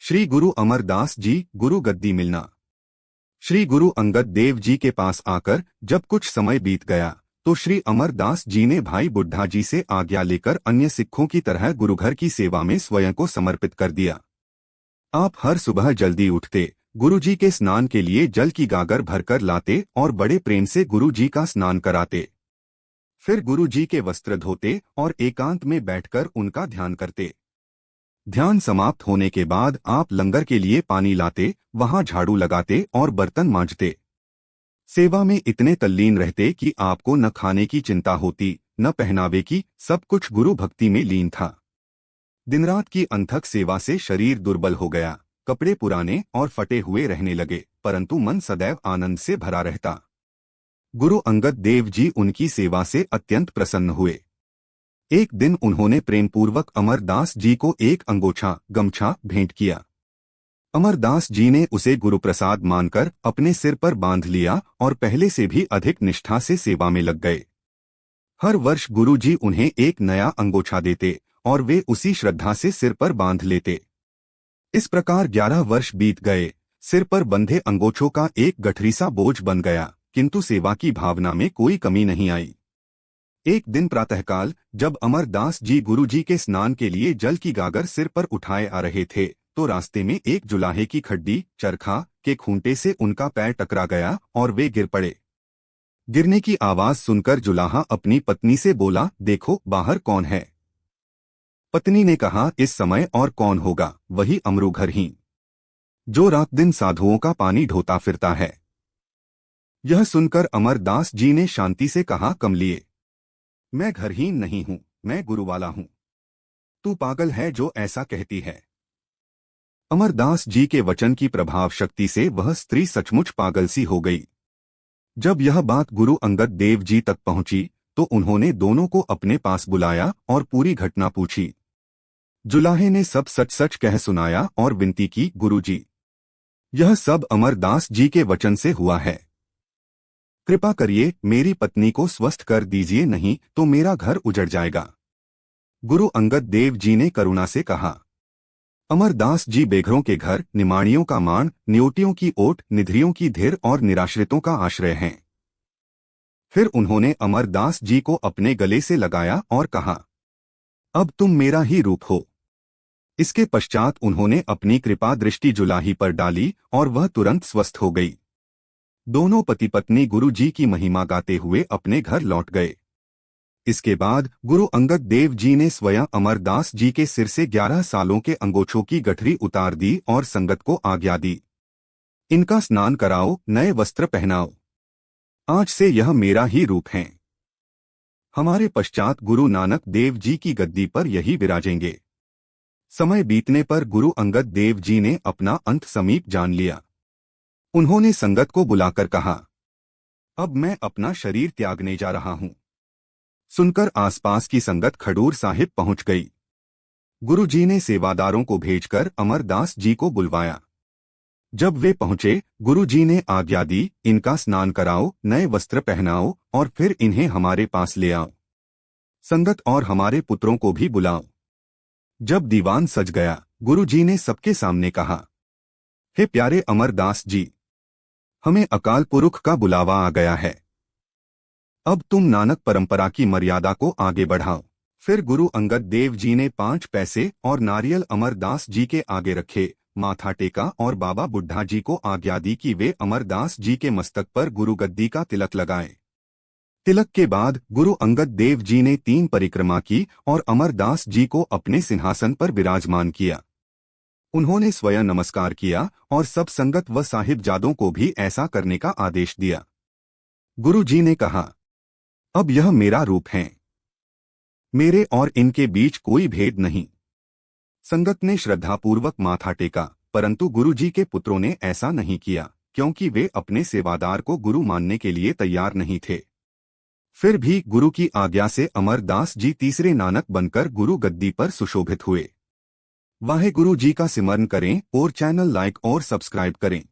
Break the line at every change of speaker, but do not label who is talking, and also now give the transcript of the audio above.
श्री गुरु अमरदास जी गुरु गद्दी मिलना। श्री गुरु अंगद देव जी के पास आकर जब कुछ समय बीत गया तो श्री अमरदास जी ने भाई बुड्ढा जी से आज्ञा लेकर अन्य सिखों की तरह गुरुघर की सेवा में स्वयं को समर्पित कर दिया। आप हर सुबह जल्दी उठते, गुरु जी के स्नान के लिए जल की गागर भरकर लाते और बड़े प्रेम से गुरु जी का स्नान कराते। फिर गुरु जी के वस्त्र धोते और एकांत में बैठकर उनका ध्यान करते। ध्यान समाप्त होने के बाद आप लंगर के लिए पानी लाते, वहां झाड़ू लगाते और बर्तन मांजते। सेवा में इतने तल्लीन रहते कि आपको न खाने की चिंता होती न पहनावे की, सब कुछ गुरु भक्ति में लीन था। दिन रात की अनथक सेवा से शरीर दुर्बल हो गया, कपड़े पुराने और फटे हुए रहने लगे, परंतु मन सदैव आनंद से भरा रहता। गुरु अंगद देव जी उनकी सेवा से अत्यंत प्रसन्न हुए। एक दिन उन्होंने प्रेमपूर्वक अमरदास जी को एक अंगोछा गमछा भेंट किया। अमरदास जी ने उसे गुरुप्रसाद मानकर अपने सिर पर बांध लिया और पहले से भी अधिक निष्ठा से सेवा में लग गए। हर वर्ष गुरु जी उन्हें एक नया अंगोछा देते और वे उसी श्रद्धा से सिर पर बांध लेते। इस प्रकार 11 वर्ष बीत गए। सिर पर बंधे अंगोछों का एक गठरी सा बोझ बन गया, किंतु सेवा की भावना में कोई कमी नहीं आई। एक दिन प्रातःकाल जब अमरदास जी गुरु जी के स्नान के लिए जल की गागर सिर पर उठाए आ रहे थे तो रास्ते में एक जुलाहे की खड्डी चरखा के खूंटे से उनका पैर टकरा गया और वे गिर पड़े। गिरने की आवाज सुनकर जुलाहा अपनी पत्नी से बोला, देखो बाहर कौन है। पत्नी ने कहा, इस समय और कौन होगा, वही अमरूघर ही, जो रात दिन साधुओं का पानी ढोता फिरता है। यह सुनकर अमरदास जी ने शांति से कहा, कमलिए, मैं घरहीन नहीं हूं, मैं गुरुवाला हूं। तू पागल है जो ऐसा कहती है। अमरदास जी के वचन की प्रभाव शक्ति से वह स्त्री सचमुच पागल सी हो गई। जब यह बात गुरु अंगद देव जी तक पहुंची तो उन्होंने दोनों को अपने पास बुलाया और पूरी घटना पूछी। जुलाहे ने सब सच सच कह सुनाया और विनती की, गुरुजी, यह सब अमरदास जी के वचन से हुआ है। कृपा करिए मेरी पत्नी को स्वस्थ कर दीजिए, नहीं तो मेरा घर उजड़ जाएगा। गुरु अंगद देव जी ने करुणा से कहा। अमरदास जी बेघरों के घर, निमाणियों का माण, न्योटियों की ओट, निधरियों की धीर और निराश्रितों का आश्रय हैं। फिर उन्होंने अमरदास जी को अपने गले से लगाया और कहा, अब तुम मेरा ही रूप हो। इसके पश्चात उन्होंने अपनी कृपा दृष्टि जुलाही पर डाली और वह तुरंत स्वस्थ हो गई। दोनों पति पत्नी गुरु जी की महिमा गाते हुए अपने घर लौट गए। इसके बाद गुरु अंगद देव जी ने स्वयं अमरदास जी के सिर से 11 सालों के अंगोछों की गठरी उतार दी और संगत को आज्ञा दी, इनका स्नान कराओ, नए वस्त्र पहनाओ। आज से यह मेरा ही रूप है। हमारे पश्चात गुरु नानक देव जी की गद्दी पर यही विराजेंगे। समय बीतने पर गुरु अंगद देव जी ने अपना अंत समीप जान लिया। उन्होंने संगत को बुलाकर कहा, अब मैं अपना शरीर त्यागने जा रहा हूं। सुनकर आसपास की संगत खडूर साहिब पहुंच गई। गुरु जी ने सेवादारों को भेजकर अमरदास जी को बुलवाया। जब वे पहुंचे, गुरु जी ने आज्ञा दी, इनका स्नान कराओ, नए वस्त्र पहनाओ और फिर इन्हें हमारे पास ले आओ। संगत और हमारे पुत्रों को भी बुलाओ। जब दीवान सज गया, गुरु जी ने सबके सामने कहा, हे प्यारे अमरदास जी, हमें अकाल पुरुष का बुलावा आ गया है। अब तुम नानक परंपरा की मर्यादा को आगे बढ़ाओ। फिर गुरु अंगद देव जी ने 5 पैसे और नारियल अमरदास जी के आगे रखे, माथा टेका और बाबा बुड्ढा जी को आज्ञा दी कि वे अमरदास जी के मस्तक पर गुरुगद्दी का तिलक लगाएं। तिलक के बाद गुरु अंगद देव जी ने 3 परिक्रमा की और अमरदास जी को अपने सिंहासन पर विराजमान किया। उन्होंने स्वयं नमस्कार किया और सब संगत व साहिबजादों को भी ऐसा करने का आदेश दिया। गुरु जी ने कहा, अब यह मेरा रूप है, मेरे और इनके बीच कोई भेद नहीं। संगत ने श्रद्धापूर्वक माथा टेका, परंतु गुरु जी के पुत्रों ने ऐसा नहीं किया, क्योंकि वे अपने सेवादार को गुरु मानने के लिए तैयार नहीं थे। फिर भी गुरु की आज्ञा से अमरदास जी तीसरे नानक बनकर गुरु गद्दी पर सुशोभित हुए। वाहे गुरु जी का सिमरन करें और चैनल लाइक और सब्सक्राइब करें।